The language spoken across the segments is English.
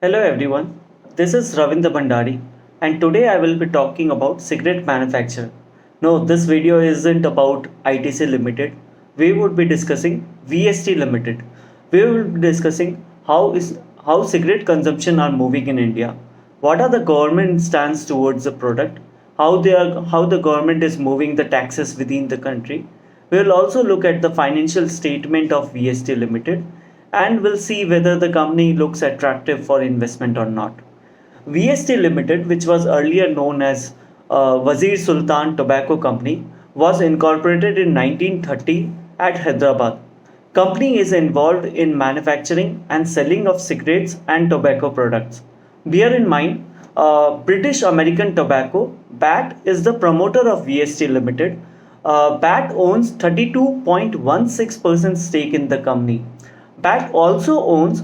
Hello everyone, this is Ravindra Bhandari and today I will be talking about cigarette manufacture. No, this video isn't about ITC Limited. We would be discussing VST Limited. We will be discussing how cigarette consumption are moving in India. What are the government stance towards the product? How the government is moving the taxes within the country. We will also look at the financial statement of VST Limited and we'll see whether the company looks attractive for investment or not. VST Limited, which was earlier known as Wazir Sultan Tobacco Company, was incorporated in 1930 at Hyderabad. Company is involved in manufacturing and selling of cigarettes and tobacco products. Bear in mind, British American Tobacco BAT is the promoter of VST Limited. BAT owns 32.16% stake in the company. BAT also owns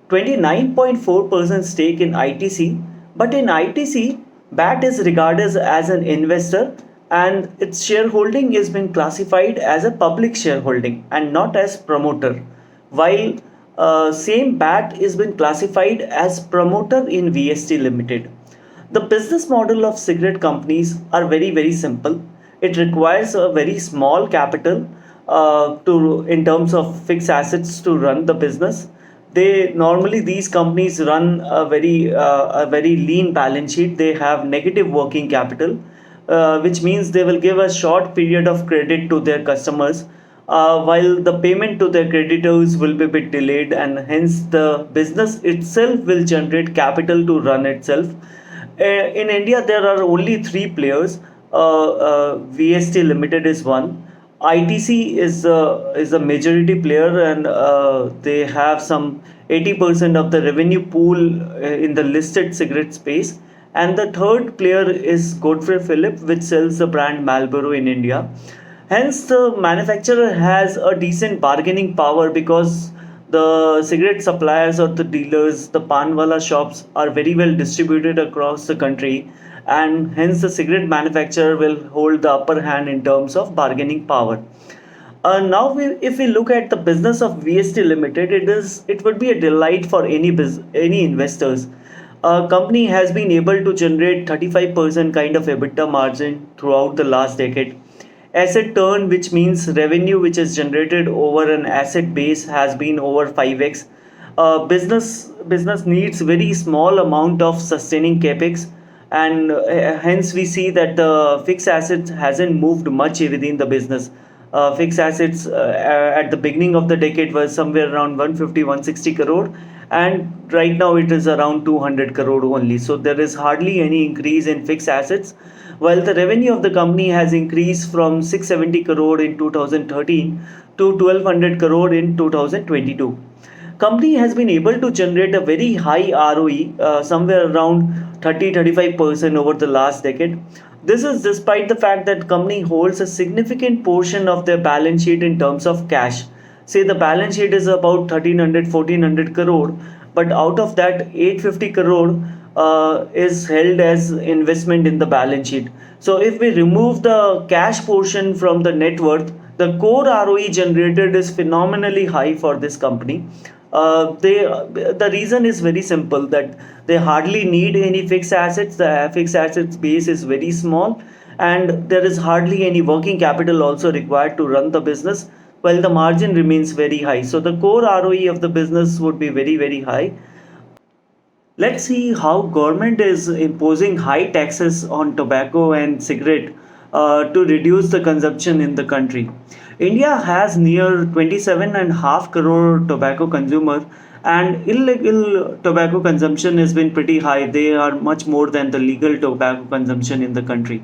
29.4% stake in ITC, but in ITC, BAT is regarded as an investor and its shareholding is been classified as a public shareholding and not as promoter, while same BAT is been classified as promoter in VST Limited. The business model of cigarette companies are very simple. It requires a very small capital to in terms of fixed assets to run the business. They normally these companies run a very lean balance sheet. They have negative working capital, which means they will give a short period of credit to their customers, while the payment to their creditors will be a bit delayed, and hence the business itself will generate capital to run itself. In India, there are only three players. VST Limited is one. ITC is a majority player, and they have some 80% of the revenue pool in the listed cigarette space. And the third player is Godfrey Philip, which sells the brand Marlboro in India. Hence, the manufacturer has a decent bargaining power because the cigarette suppliers or the dealers, the panwala shops are very well distributed across the country, and hence the cigarette manufacturer will hold the upper hand in terms of bargaining power. If we look at the business of VST Limited, it would be a delight for any investors. A company has been able to generate 35% kind of EBITDA margin throughout the last decade. Asset turn, which means revenue which is generated over an asset base, has been over 5x. Business needs very small amount of sustaining capex, and hence we see that the fixed assets hasn't moved much within the business. Fixed assets at the beginning of the decade was somewhere around 150 160 crore, and right now it is around 200 crore only. So there is hardly any increase in fixed assets, while the revenue of the company has increased from 670 crore in 2013 to 1200 crore in 2022. Company has been able to generate a very high ROE, somewhere around 30-35% over the last decade. This is despite the fact that company holds a significant portion of their balance sheet in terms of cash. Say the balance sheet is about 1300-1400 crore, but out of that 850 crore is held as investment in the balance sheet. So if we remove the cash portion from the net worth, the core ROE generated is phenomenally high for this company. The reason is very simple, that they hardly need any fixed assets. The fixed assets base is very small, and there is hardly any working capital also required to run the business, while the margin remains very high. So the core ROE of the business would be very high. Let's see how government is imposing high taxes on tobacco and cigarette to reduce the consumption in the country. India has near 27.5 crore tobacco consumer, and illegal tobacco consumption has been pretty high. They are much more than the legal tobacco consumption in the country.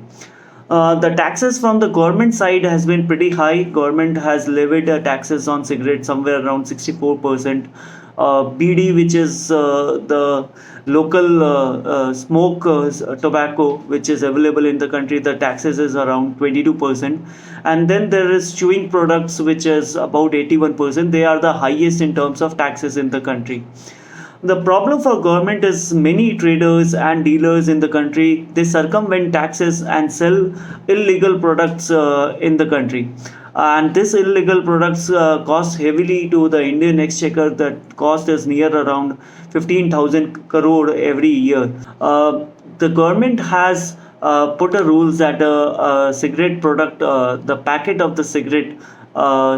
The taxes from the government side has been pretty high. Government has levied taxes on cigarettes somewhere around 64%. BD, which is the local smoke tobacco which is available in the country, the taxes is around 22%. And then there is chewing products, which is about 81%. They are the highest in terms of taxes in the country. The problem for government is many traders and dealers in the country, they circumvent taxes and sell illegal products in the country. and this illegal products cost heavily to the Indian exchequer. That cost is near around 15,000 crore every year. The government has put a rules that a cigarette product, the packet of the cigarette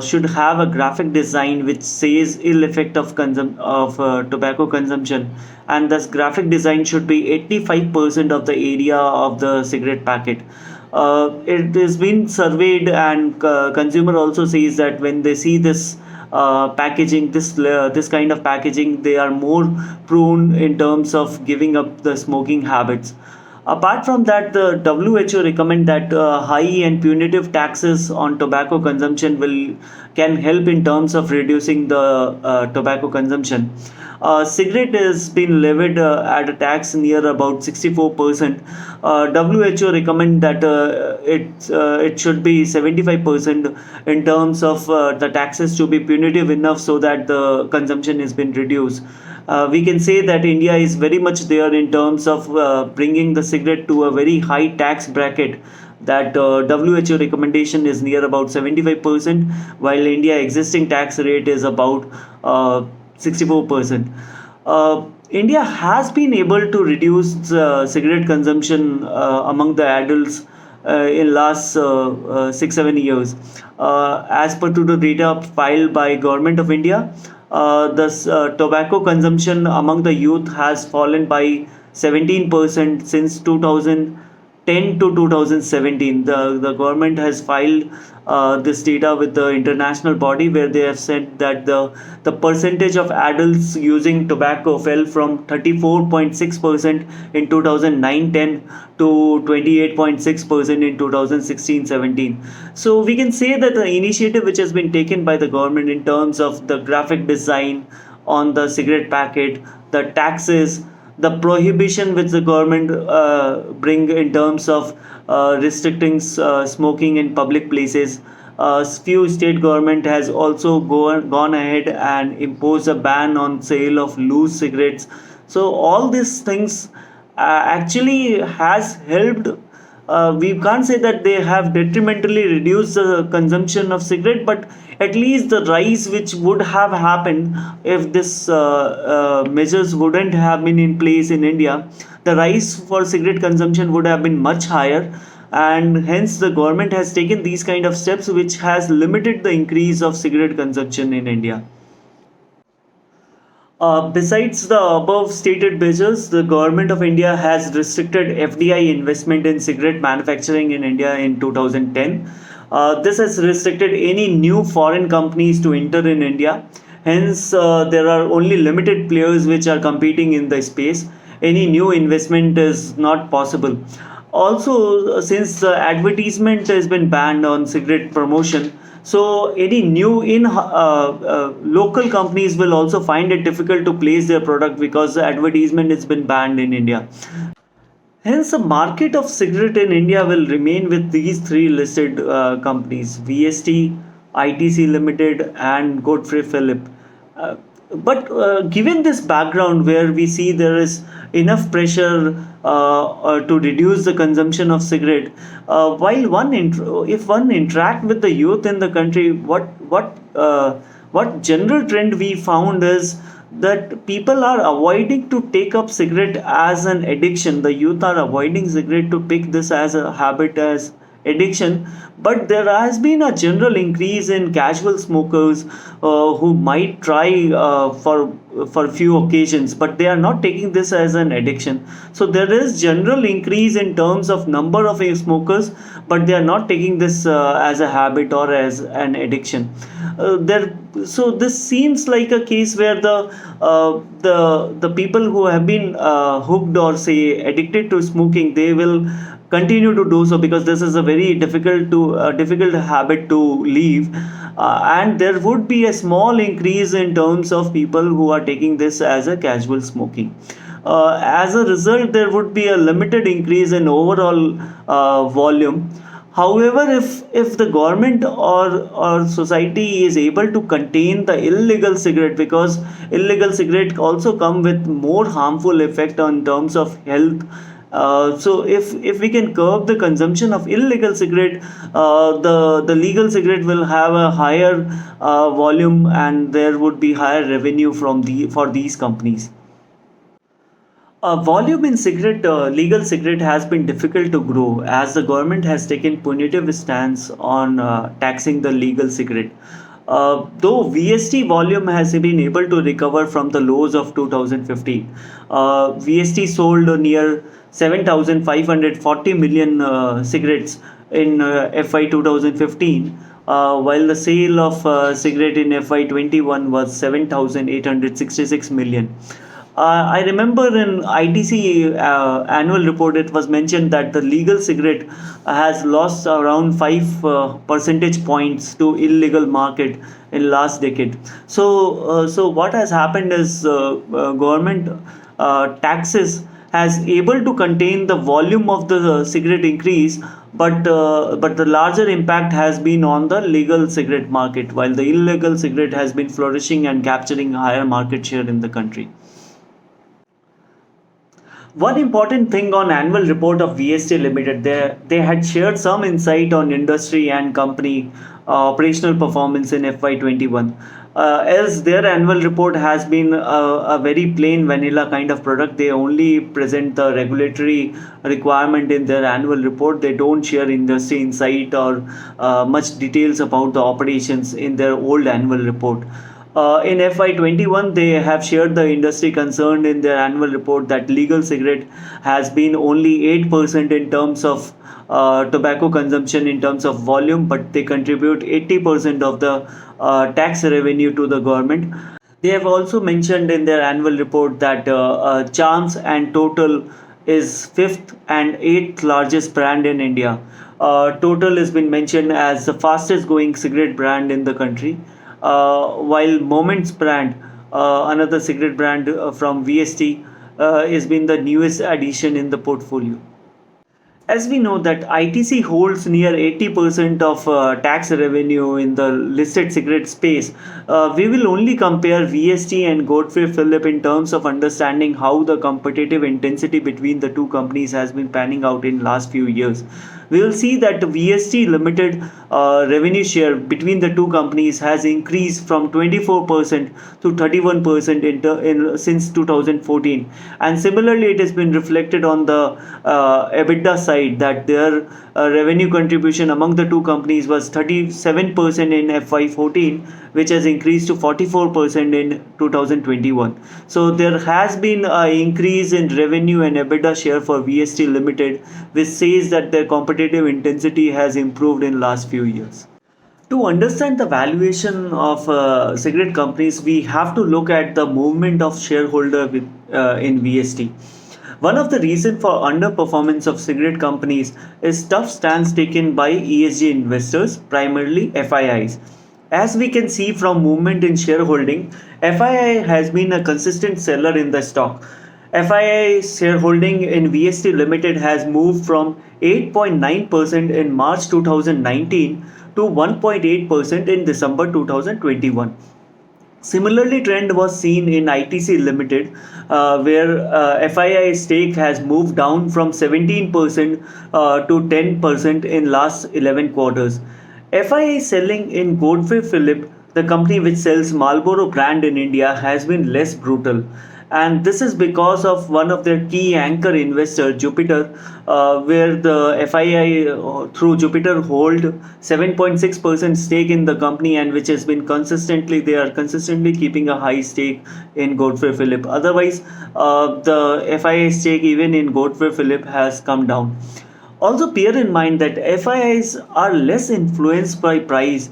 should have a graphic design which says ill effect of tobacco consumption, and this graphic design should be 85% of the area of the cigarette packet. It has been surveyed, and consumer also says that when they see this packaging, this kind of packaging, they are more prone in terms of giving up the smoking habits. Apart from that, the WHO recommend that high and punitive taxes on tobacco consumption will can help in terms of reducing the tobacco consumption. Cigarette has been levied at a tax near about 64%. WHO recommend that it should be 75% in terms of the taxes to be punitive enough so that the consumption has been reduced. We can say that India is very much there in terms of bringing the cigarette to a very high tax bracket. That WHO recommendation is near about 75%, while India existing tax rate is about 64%. India has been able to reduce cigarette consumption among the adults in last 6 7 years. As per to the data filed by Government of India, the tobacco consumption among the youth has fallen by 17% since 2010 to 2017. The government has filed this data with the international body, where they have said that the percentage of adults using tobacco fell from 34.6% in 2009-10 to 28.6% in 2016-17. So we can say that the initiative which has been taken by the government in terms of the graphic design on the cigarette packet, the taxes, the prohibition which the government bring in terms of restricting smoking in public places. Few state government has also gone ahead and imposed a ban on sale of loose cigarettes. So all these things actually has helped. We can't say that they have detrimentally reduced the consumption of cigarette, but at least the rise which would have happened if this measures wouldn't have been in place in India, the rise for cigarette consumption would have been much higher, and hence the government has taken these kind of steps which has limited the increase of cigarette consumption in India. Besides the above stated measures, the government of India has restricted FDI investment in cigarette manufacturing in India in 2010. This has restricted any new foreign companies to enter in India. Hence, there are only limited players which are competing in the space. Any new investment is not possible. Also, since the advertisement has been banned on cigarette promotion, so any new in local companies will also find it difficult to place their product because the advertisement has been banned in India. Hence, the market of cigarette in India will remain with these three listed companies: VST, ITC Limited, and Godfrey Philip. Uh, but given this background, where we see there is enough pressure to reduce the consumption of cigarette, while if one interact with the youth in the country, what general trend we found is that people are avoiding to take up cigarette as an addiction. The youth are avoiding cigarette to pick this as a habit, as addiction. But there has been a general increase in casual smokers who might try for few occasions, but they are not taking this as an addiction. So there is general increase in terms of number of smokers, but they are not taking this as a habit or as an addiction. There So this seems like a case where the people who have been hooked or say addicted to smoking, they will continue to do so, because this is a very difficult habit to leave. And there would be a small increase in terms of people who are taking this as a casual smoking. As a result, there would be a limited increase in overall volume. However, if the government or society is able to contain the illegal cigarette, because illegal cigarette also come with more harmful effect on terms of health, So if we can curb the consumption of illegal cigarette, the legal cigarette will have a higher volume, and there would be higher revenue from the for these companies. Volume in legal cigarette has been difficult to grow as the government has taken punitive stance on taxing the legal cigarette. Though VST volume has been able to recover from the lows of 2015, VST sold near 7,540 million cigarettes in FY 2015, while the sale of cigarette in FY 21 was 7,866 million. I remember in ITC annual report, it was mentioned that the legal cigarette has lost around 5 percentage points to illegal market in last decade. So what has happened is government taxes has able to contain the volume of the cigarette increase, but the larger impact has been on the legal cigarette market, while the illegal cigarette has been flourishing and capturing higher market share in the country. One important thing on annual report of VST Limited, they had shared some insight on industry and company operational performance in FY21. As their annual report has been a very plain vanilla kind of product, they only present the regulatory requirement in their annual report. They don't share industry insight or much details about the operations in their old annual report. In FY21, they have shared the industry concerned in their annual report that legal cigarette has been only 8% in terms of tobacco consumption in terms of volume, but they contribute 80% of the tax revenue to the government. They have also mentioned in their annual report that Charms and Total is fifth and eighth largest brand in India. Total has been mentioned as the fastest growing cigarette brand in the country, while Moments brand, another cigarette brand from VST, has been the newest addition in the portfolio. As we know that ITC holds near 80% of tax revenue in the listed cigarette space, we will only compare VST and Godfrey Philip in terms of understanding how the competitive intensity between the two companies has been panning out in last few years. We will see that VST Limited revenue share between the two companies has increased from 24% to 31% since 2014, and similarly it has been reflected on the EBITDA side that their revenue contribution among the two companies was 37% in FY14, which has increased to 44% in 2021. So there has been an increase in revenue and EBITDA share for VST Limited, which says that their competitive intensity has improved in last few years. To understand the valuation of cigarette companies, we have to look at the movement of shareholder in VST. One of the reasons for underperformance of cigarette companies is tough stance taken by ESG investors, primarily FIIs. As we can see from movement in shareholding, FII has been a consistent seller in the stock. FII shareholding in VST Limited has moved from 8.9% in March 2019 to 1.8% in December 2021. Similarly, trend was seen in ITC Limited, where FII stake has moved down from 17% to 10% in last 11 quarters. FII selling in Godfrey Philip, the company which sells Marlboro brand in India, has been less brutal. And this is because of one of their key anchor investor, Jupiter, where the FII through Jupiter hold 7.6% stake in the company, and which has been they are consistently keeping a high stake in Godfrey Philip. Otherwise, the FII stake even in Godfrey Philip has come down. Also, bear in mind that FIIs are less influenced by price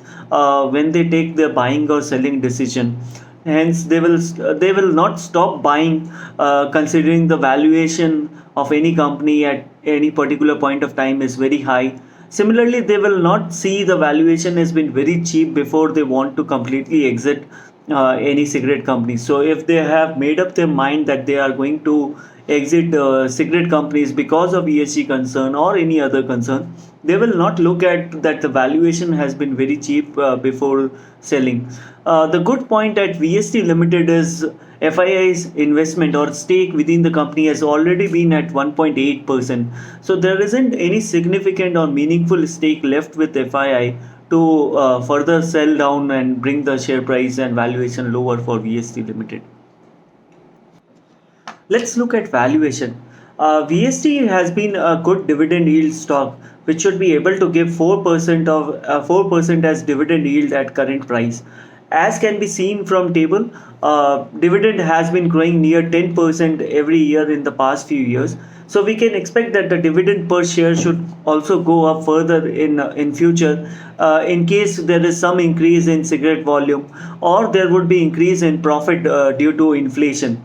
when they take their buying or selling decision. Hence, they will not stop buying, considering the valuation of any company at any particular point of time is very high. Similarly, they will not see the valuation has been very cheap before they want to completely exit any cigarette company. So if they have made up their mind that they are going to exit cigarette companies because of ESG concern or any other concern, they will not look at that the valuation has been very cheap before selling. The good point at VST Limited is FII's investment or stake within the company has already been at 1.8%. So there isn't any significant or meaningful stake left with FII to further sell down and bring the share price and valuation lower for VST Limited. Let's look at valuation. VST has been a good dividend yield stock, which should be able to give 4% as dividend yield at current price. As can be seen from table, dividend has been growing near 10% every year in the past few years. So we can expect that the dividend per share should also go up further in future, in case there is some increase in cigarette volume or there would be increase in profit due to inflation.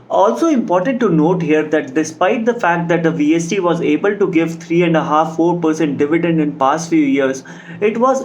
Also important to note here that despite the fact that the VST was able to give 3.5-4% dividend in past few years, it was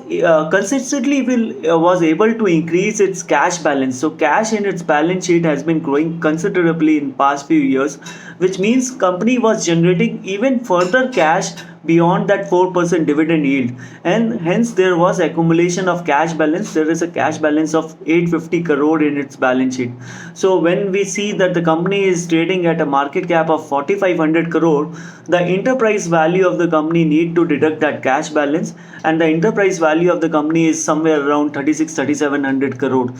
consistently was able to increase its cash balance. So cash in its balance sheet has been growing considerably in past few years, which means company was generating even further cash beyond that 4% dividend yield, and hence there was accumulation of cash balance. There is a cash balance of 850 crore in its balance sheet. So when we see that the company is trading at a market cap of 4500 crore, the enterprise value of the company need to deduct that cash balance, and the enterprise value of the company is somewhere around 36-3700 crore.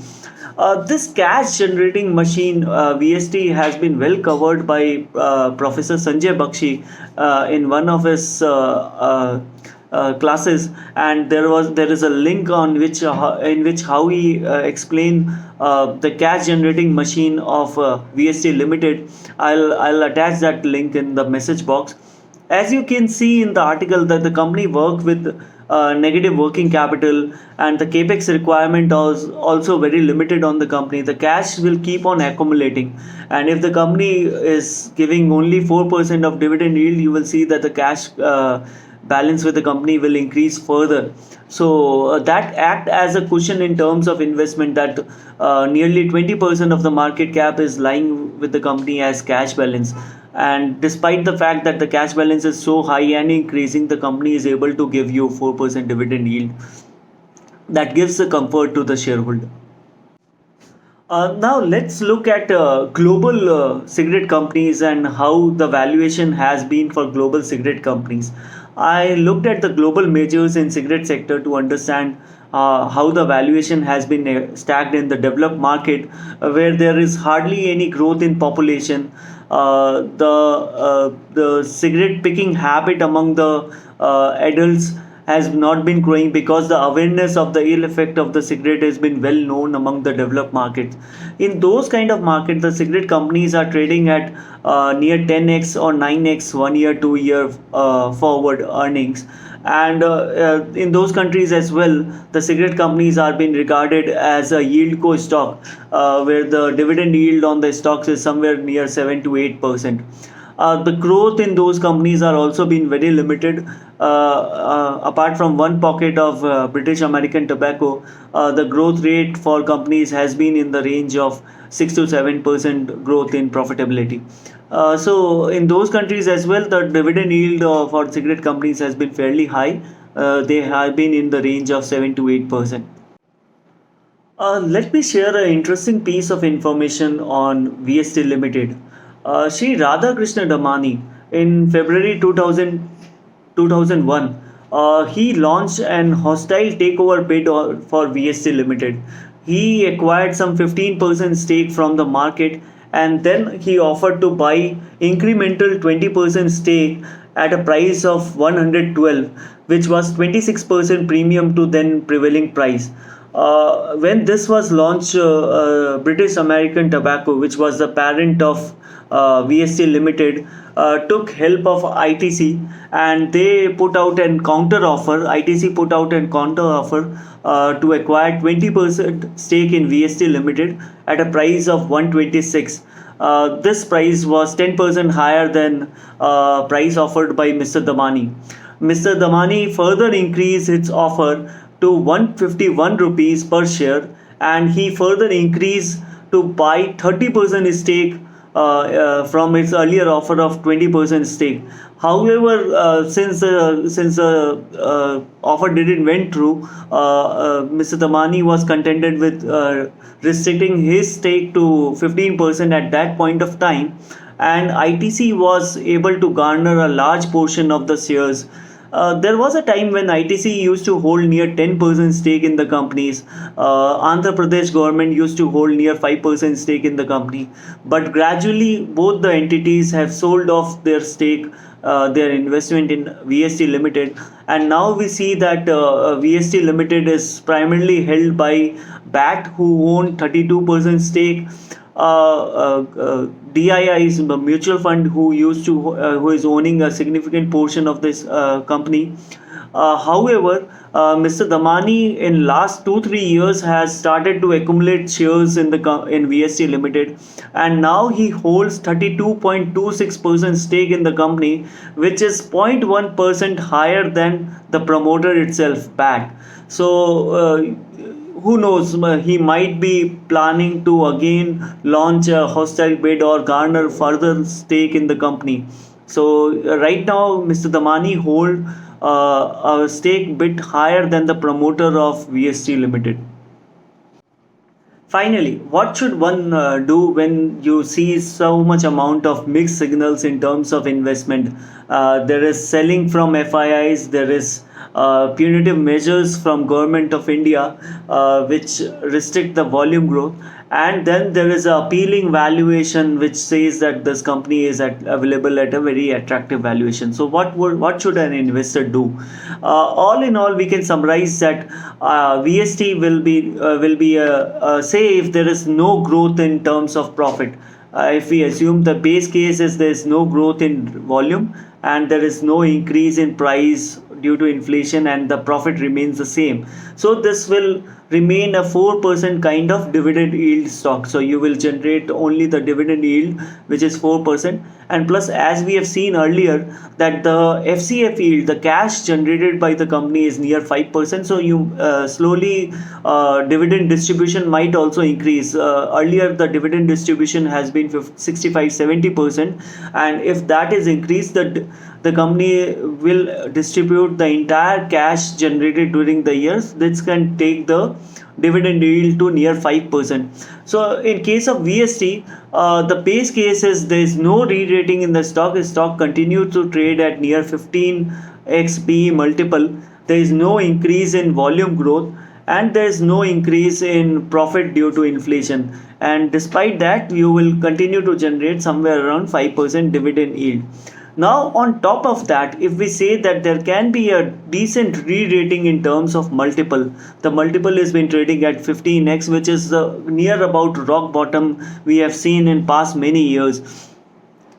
This cash generating machine, VST, has been well covered by Professor Sanjay Bakshi in one of his classes, and there is a link on which in which how he explain the cash generating machine of VST Limited. I'll attach that link in the message box. As you can see in the article that the company worked with negative working capital, and the capex requirement was also very limited on the company. The cash will keep on accumulating, and if the company is giving only 4% of dividend yield, you will see that the cash balance with the company will increase further. So that act as a cushion in terms of investment, that nearly 20% of the market cap is lying with the company as cash balance. And despite the fact that the cash balance is so high and increasing, the company is able to give you 4% dividend yield. That gives the comfort to the shareholder. Now let's look at global cigarette companies and how the valuation has been for global cigarette companies. I looked at the global majors in cigarette sector to understand how the valuation has been stacked in the developed market, where there is hardly any growth in population. The cigarette picking habit among the adults has not been growing because the awareness of the ill effect of the cigarette has been well known among the developed markets. In those kind of markets, the cigarette companies are trading at near 10x or 9x 1 year, 2 year forward earnings. And in those countries as well, the cigarette companies are being regarded as a yield co stock, where the dividend yield on the stocks is somewhere near 7 to 8%. The growth in those companies are also been very limited. Apart from one pocket of British American Tobacco, the growth rate for companies has been in the range of 6 to 7% growth in profitability. So in those countries as well, the dividend yield for cigarette companies has been fairly high. They have been in the range of 7 to 8%. Let me share an interesting piece of information on VST Limited. Shri Radhakrishna Damani in February 2001, he launched an hostile takeover bid for VST Limited. He acquired some 15% stake from the market, and then he offered to buy incremental 20% stake at a price of 112, which was 26% premium to then prevailing price. When this was launched, British American Tobacco, which was the parent of VST Limited, took help of ITC, and they put out an counter offer. ITC put out an counter offer to acquire 20% stake in VST Limited at a price of 126. This price was 10% higher than price offered by Mr. Damani. Mr. Damani further increased its offer to 151 rupees per share, and he further increased to buy 30% stake from its earlier offer of 20% stake. However, since the offer didn't went through, Mr. Damani was contented with restricting his stake to 15% at that point of time, and ITC was able to garner a large portion of the shares. There was a time when ITC used to hold near 10% stake in the companies. Andhra Pradesh government used to hold near 5% stake in the company. But gradually, both the entities have sold off their stake, their investment in VST Limited. And now we see that VST Limited is primarily held by BAT, who own 32% stake. DII is a mutual fund who is owning a significant portion of this company. However, Mr. Damani in last 2-3 years has started to accumulate shares in in VST Limited, and now he holds 32.26% stake in the company, which is 0.1% higher than the promoter itself, BAT. So. Who knows, he might be planning to again launch a hostile bid or garner further stake in the company. So right now Mr. Damani hold a stake bit higher than the promoter of VST Limited. Finally, what should one do when you see so much amount of mixed signals in terms of investment? There is selling from FIIs, there is punitive measures from government of India, which restrict the volume growth, and then there is a appealing valuation which says that this company is available at a very attractive valuation. So what should an investor do? All in all, we can summarize that VST will be say if there is no growth in terms of profit. If we assume the base case is there is no growth in volume and there is no increase in price due to inflation and the profit remains the same, so this will remain a 4% kind of dividend yield stock. So you will generate only the dividend yield, which is 4%, and plus, as we have seen earlier, that the FCF yield, the cash generated by the company, is near 5%. So you slowly dividend distribution might also increase. Earlier the dividend distribution has been 65-70%, and if that is increased, the company will distribute the entire cash generated during the years. This can take the dividend yield to near 5%. So in case of VST, the base case is there is no re-rating in the stock. The stock continues to trade at near 15x PE multiple. There is no increase in volume growth, and there is no increase in profit due to inflation. And despite that, you will continue to generate somewhere around 5% dividend yield. Now, on top of that, if we say that there can be a decent re-rating in terms of multiple, the multiple has been trading at 15x, which is near about rock bottom we have seen in past many years.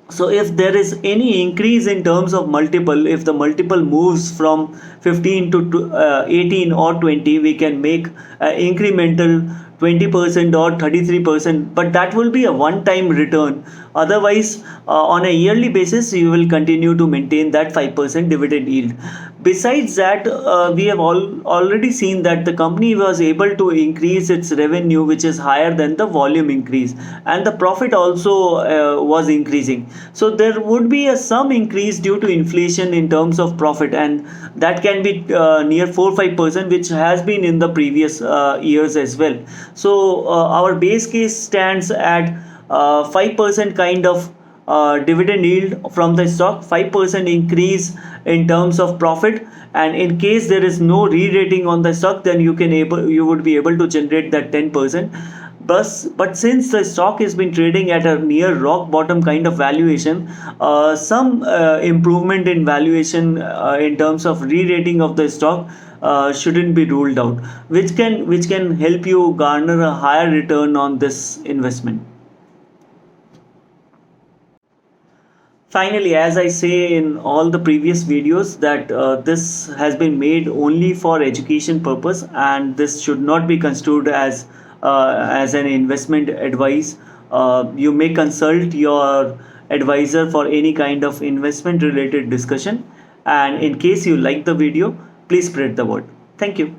So if there is any increase in terms of multiple, if the multiple moves from 15 to 18 or 20, we can make incremental 20% or 33%, but that will be a one-time return. Otherwise, on a yearly basis, you will continue to maintain that 5% dividend yield. Besides that, we have already seen that the company was able to increase its revenue, which is higher than the volume increase, and the profit also was increasing. So there would be some increase due to inflation in terms of profit, and that can be near 4-5%, which has been in the previous years as well. So our base case stands at 5% kind of dividend yield from the stock, 5% increase in terms of profit, and in case there is no re-rating on the stock, then you would be able to generate that 10%. But since the stock has been trading at a near rock bottom kind of valuation, some improvement in valuation in terms of re-rating of the stock shouldn't be ruled out, which can help you garner a higher return on this investment. Finally, as I say in all the previous videos, that this has been made only for education purpose, and this should not be construed as an investment advice. You may consult your advisor for any kind of investment related discussion. And in case you like the video, please spread the word. Thank you.